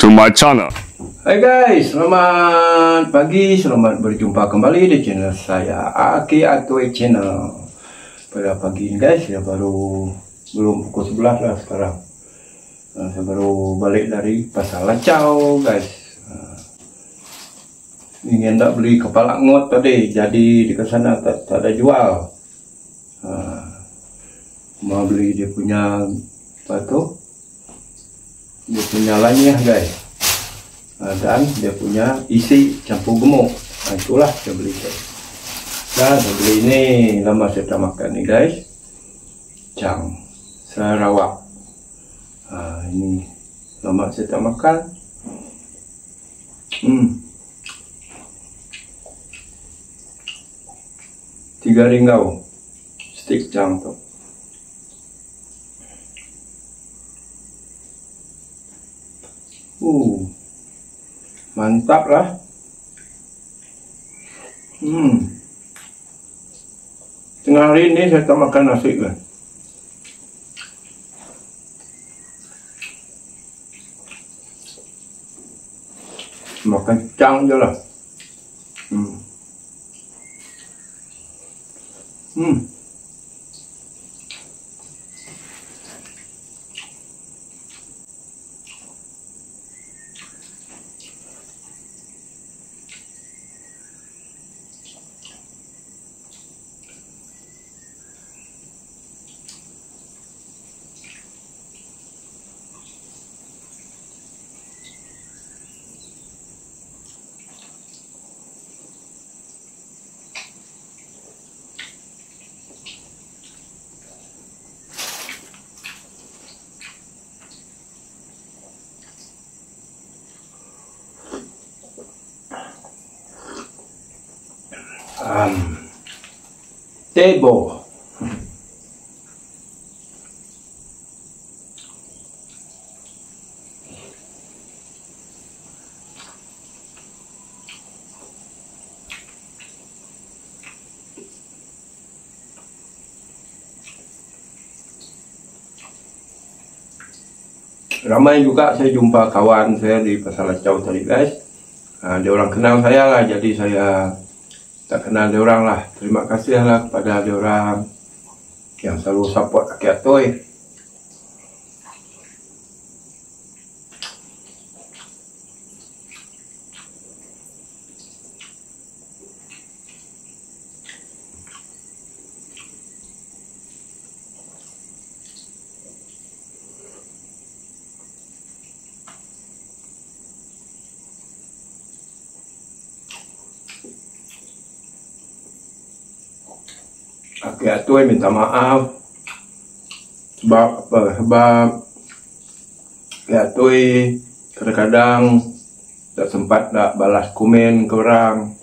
to my channel. Hai guys, selamat pagi, selamat berjumpa kembali di channel saya, Aki Atoy Channel. Pada pagi ini guys, saya belum pukul 11 lah sekarang. Saya baru balik dari pasar Lacau guys. Ingin tak beli kepala ngot tadi, jadi di sana tak ada jual. Mau beli dia punya apa tu? Dia punya lanyah guys. Dan dia punya isi campur gemuk. Itulah saya beli guys. Dan saya beli ini, lama saya tak makan ni guys. Cang Sarawak. Ini lama saya tak makan. RM3 stik cang tu. Mantap lah. Tengah hari ini saya tak makan nasi kan. Makan cang je lah. Tebo. Ramai juga saya jumpa kawan saya di pasar Lacau tadi guys. Dia orang kenal saya lah, jadi saya tak kenal dia orang lah. Terima kasih lah kepada dia orang yang selalu support Aki Atoy. Aki Atoy minta maaf sebab apa? Sebab Aki Atoy kadang-kadang tak sempat nak balas komen ke orang.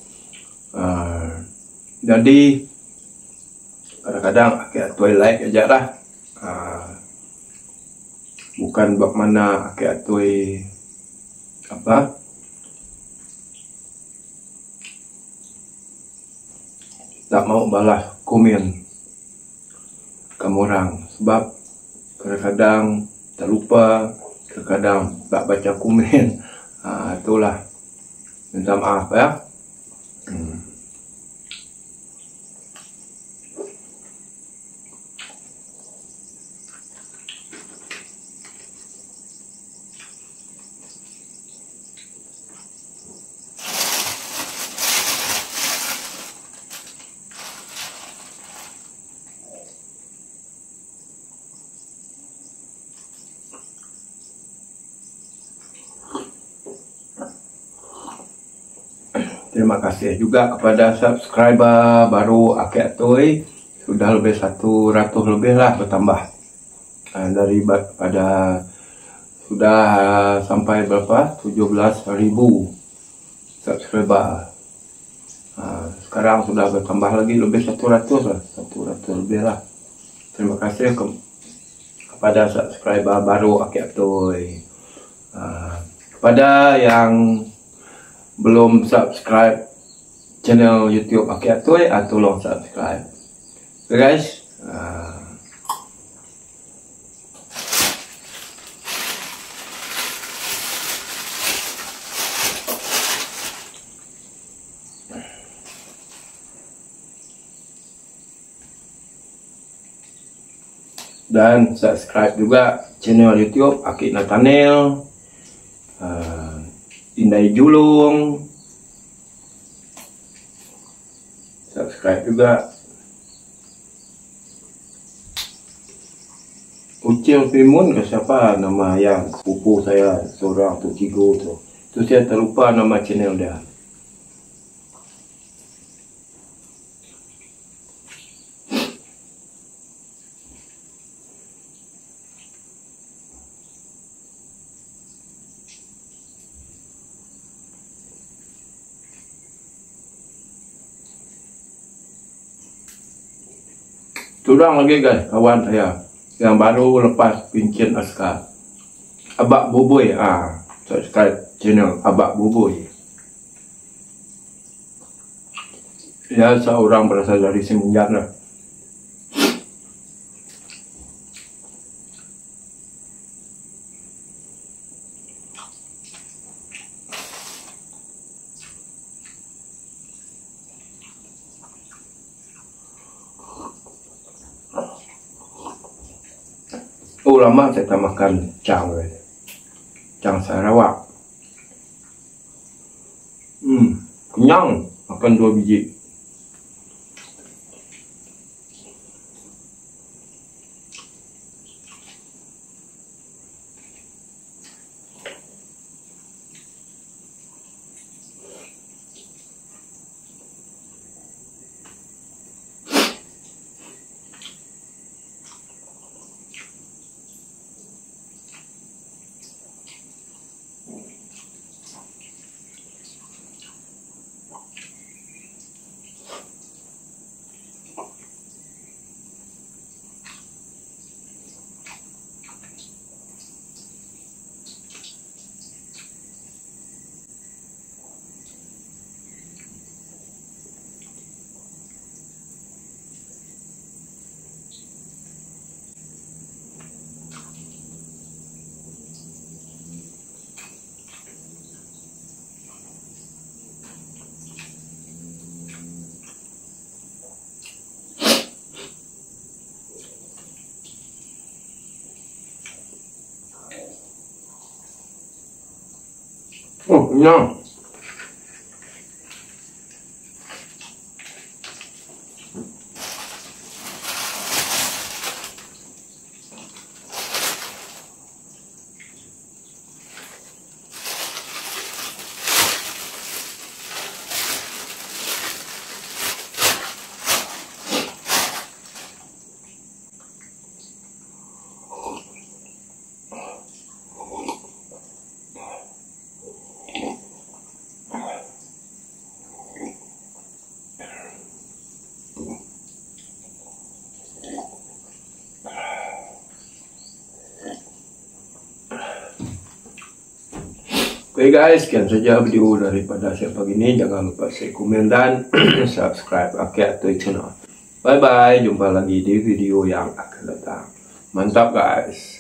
Jadi kadang-kadang Aki Atoy like aja lah. Bukan bab mana Aki Atoy apa? Tak mau balas komen kamu orang, sebab kadang-kadang terlupa, kadang-kadang tak baca komen. Itulah, minta maaf ya. Terima kasih juga kepada subscriber baru Aki Atoy. Sudah lebih 100 lebih lah bertambah. Dari pada sudah sampai berapa? 17.000 subscriber. Sekarang sudah bertambah lagi lebih 100 lah. 100 lebih lah. Terima kasih kepada subscriber baru Aki Atoy. Kepada yang belum subscribe channel YouTube Aki Atoy, tolong subscribe. Okay guys. dan subscribe juga channel YouTube Akik Nathaniel, Indai Julung. Subscribe juga Ucil Pimun ke siapa nama yang sepupu saya seorang tu Cigo tu. Tu saya terlupa nama channel dia. Turang lagi guys, kawan saya yang baru lepas pencen askar, Abak Bubuy. Subscribe channel Abak Bubuy. Dia seorang berasal dari Semenjak lah. Lama saya tak makan cang Sarawak. Kenyang makan 2 biji. Kenyang. Oke guys, sekian saja video daripada saya pagi ini. Jangan lupa share, komen, dan subscribe Akik channel. Bye bye, jumpa lagi di video yang akan datang. Mantap guys.